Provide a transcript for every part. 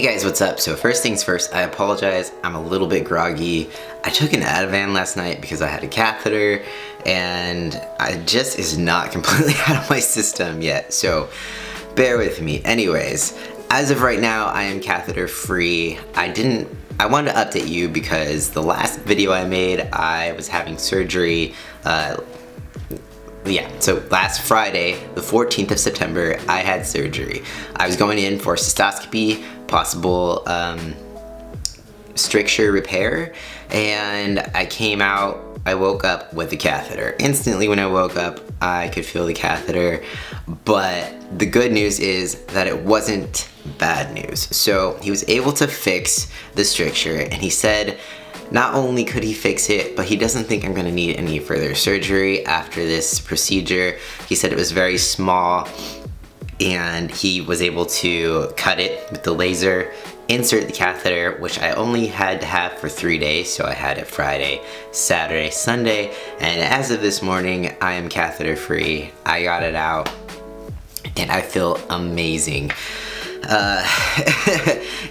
Hey guys, what's up? So first things first, I apologize. I'm a little bit groggy. I took an Ativan last night because I had a catheter and it just is not completely out of my system yet. So bear with me. Anyways, as of right now, I am catheter free. I wanted to update you because the last video I made, I was having surgery. So last Friday, the 14th of September, I had surgery. I was going in for cystoscopy, possible stricture repair, and I came out, I woke up with the catheter. Instantly when I woke up, I could feel the catheter, but the good news is that it wasn't bad news. So he was able to fix the stricture, and he said not only could he fix it, but he doesn't think I'm gonna need any further surgery after this procedure. He said it was very small, and he was able to cut it with the laser, insert the catheter, which I only had to have for 3 days, so I had it Friday, Saturday, Sunday, and as of this morning, I am catheter free. I got it out, and I feel amazing.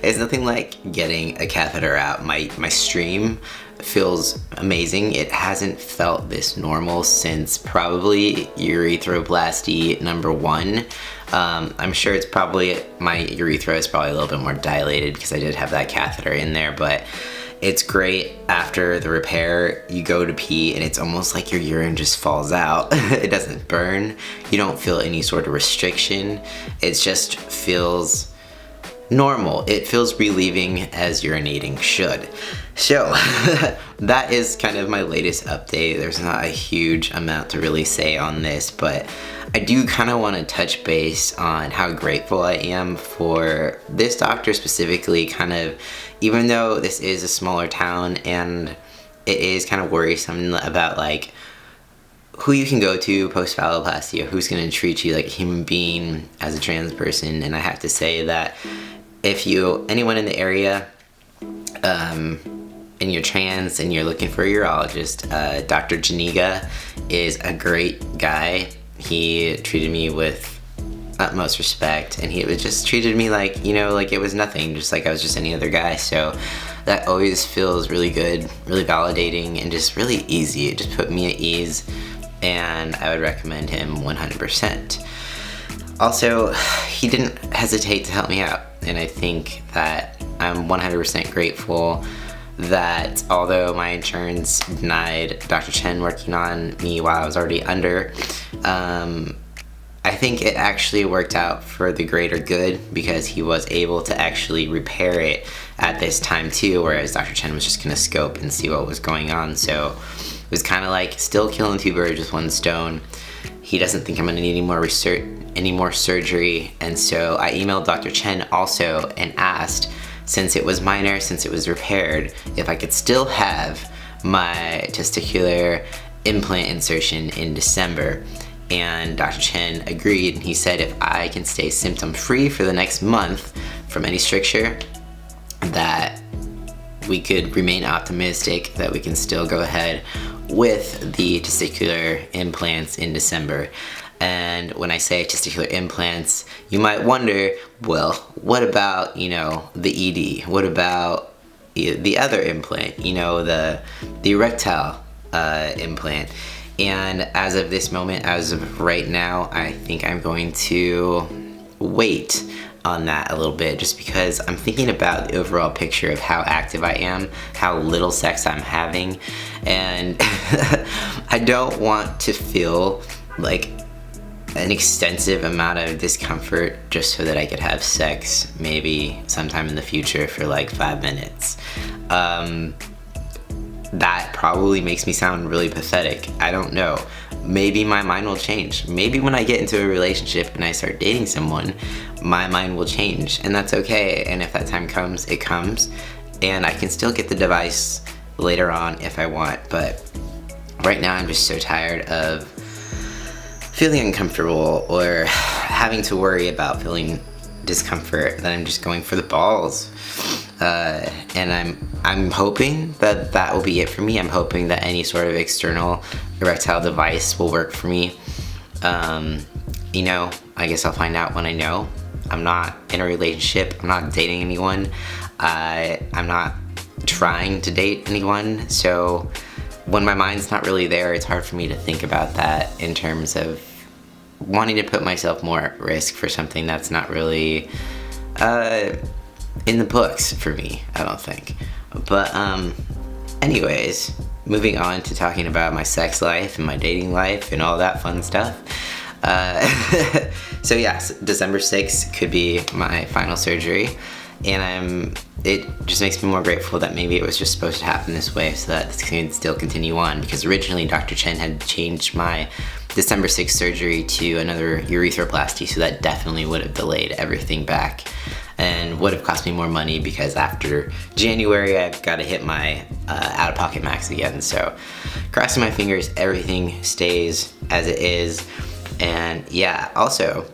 It's nothing like getting a catheter out. My stream feels amazing. It hasn't felt this normal since probably urethroplasty number 1. I'm sure it's probably, my urethra is probably a little bit more dilated because I did have that catheter in there, but it's great. After the repair, you go to pee and it's almost like your urine just falls out. It doesn't burn. You don't feel any sort of restriction. It just feels normal. It feels relieving as urinating should. So that is kind of my latest update. There's not a huge amount to really say on this, but I do kind of want to touch base on how grateful I am for this doctor specifically, kind of, even though this is a smaller town and it is kind of worrisome about like who you can go to post phalloplasty or who's going to treat you like a human being as a trans person. And I have to say that if anyone in the area and you're trans and you're looking for a urologist, Dr. Janiga is a great guy. He treated me with utmost respect, and he just treated me like, you know, like it was nothing, just like I was just any other guy. So that always feels really good, really validating, and just really easy. It just put me at ease, and I would recommend him 100%. Also, he didn't hesitate to help me out, and I think that I'm 100% grateful that although my insurance denied Dr. Chen working on me while I was already under, I think it actually worked out for the greater good because he was able to actually repair it at this time too, whereas Dr. Chen was just gonna scope and see what was going on. So it was kind of like still killing 2 birds with 1 stone. He doesn't think I'm gonna need any more surgery, and so I emailed Dr. Chen also and asked, since it was minor, since it was repaired, if I could still have my testicular implant insertion in December. And Dr. Chen agreed, and he said if I can stay symptom-free for the next month from any stricture, that we could remain optimistic that we can still go ahead with the testicular implants in December. And when I say testicular implants, you might wonder, well, what about, you know, the ED? What about the other implant, you know, the erectile implant? And as of this moment, as of right now, I think I'm going to wait on that a little bit, just because I'm thinking about the overall picture of how active I am, how little sex I'm having, and I don't want to feel like an extensive amount of discomfort just so that I could have sex maybe sometime in the future for like 5 minutes. That probably makes me sound really pathetic. I don't know. Maybe my mind will change. Maybe when I get into a relationship and I start dating someone, my mind will change, and that's okay. And if that time comes, it comes, and I can still get the device later on if I want. But right now I'm just so tired of feeling uncomfortable or having to worry about feeling discomfort that I'm just going for the balls. And I'm hoping that that will be it for me. I'm hoping that any sort of external erectile device will work for me. You know, I guess I'll find out when I know. I'm not in a relationship. I'm not dating anyone. I'm not trying to date anyone. So when my mind's not really there, it's hard for me to think about that in terms of wanting to put myself more at risk for something that's not really in the books for me, I don't think. But anyways, moving on to talking about my sex life and my dating life and all that fun stuff. So yeah, December 6th could be my final surgery, and it just makes me more grateful that maybe it was just supposed to happen this way so that this can still continue on, because originally Dr. Chen had changed my December 6th surgery to another urethroplasty, so that definitely would have delayed everything back and would have cost me more money, because after January I've got to hit my out-of-pocket max again. So crossing my fingers everything stays as it is. And yeah, also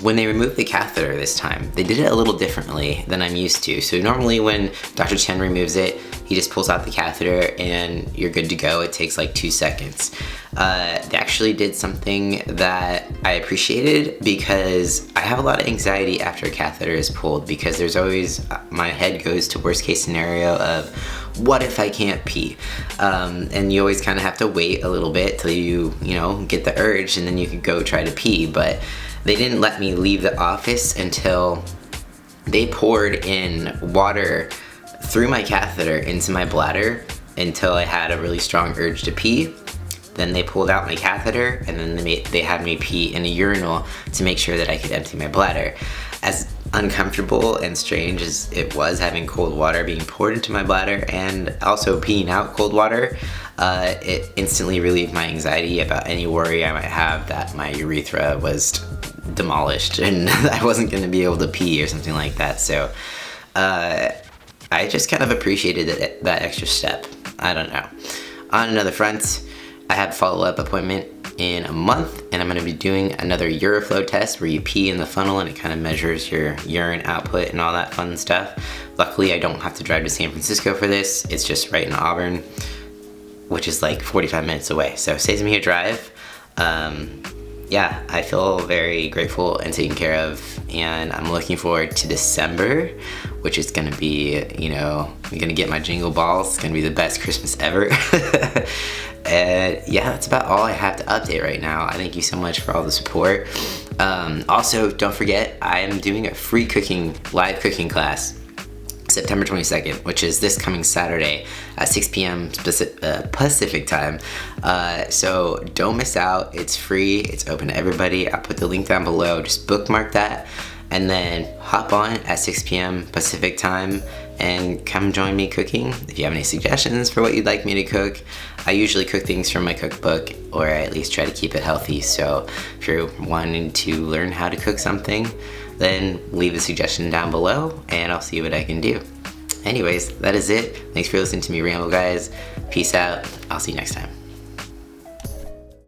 when they removed the catheter this time, they did it a little differently than I'm used to. So normally when Dr. Chen removes it, he just pulls out the catheter and you're good to go. It takes like 2 seconds. They actually did something that I appreciated, because I have a lot of anxiety after a catheter is pulled, because there's always, my head goes to worst case scenario of what if I can't pee? And you always kind of have to wait a little bit till you know, get the urge, and then you can go try to pee. But they didn't let me leave the office until they poured in water through my catheter into my bladder until I had a really strong urge to pee. Then they pulled out my catheter, and then they had me pee in a urinal to make sure that I could empty my bladder. As uncomfortable and strange as it was having cold water being poured into my bladder and also peeing out cold water, it instantly relieved my anxiety about any worry I might have that my urethra was demolished and I wasn't going to be able to pee or something like that. So I just kind of appreciated that extra step. I don't know. On another front, I have a follow-up appointment in a month, and I'm going to be doing another Uroflow test where you pee in the funnel and it kind of measures your urine output and all that fun stuff. Luckily, I don't have to drive to San Francisco for this. It's just right in Auburn, which is like 45 minutes away. So it saves me a drive. Yeah, I feel very grateful and taken care of, and I'm looking forward to December, which is gonna be, you know, I'm gonna get my jingle balls. It's gonna be the best Christmas ever. And yeah, that's about all I have to update right now. I thank you so much for all the support. Also, don't forget, I am doing a free live cooking class September 22nd, which is this coming Saturday at 6 p.m. Pacific time. So don't miss out. It's free. It's open to everybody. I'll put the link down below. Just bookmark that and then hop on at 6 p.m. Pacific time and come join me cooking. If you have any suggestions for what you'd like me to cook, I usually cook things from my cookbook, or I at least try to keep it healthy. So if you're wanting to learn how to cook something, then leave a suggestion down below and I'll see what I can do. Anyways, that is it. Thanks for listening to me ramble, guys. Peace out. I'll see you next time.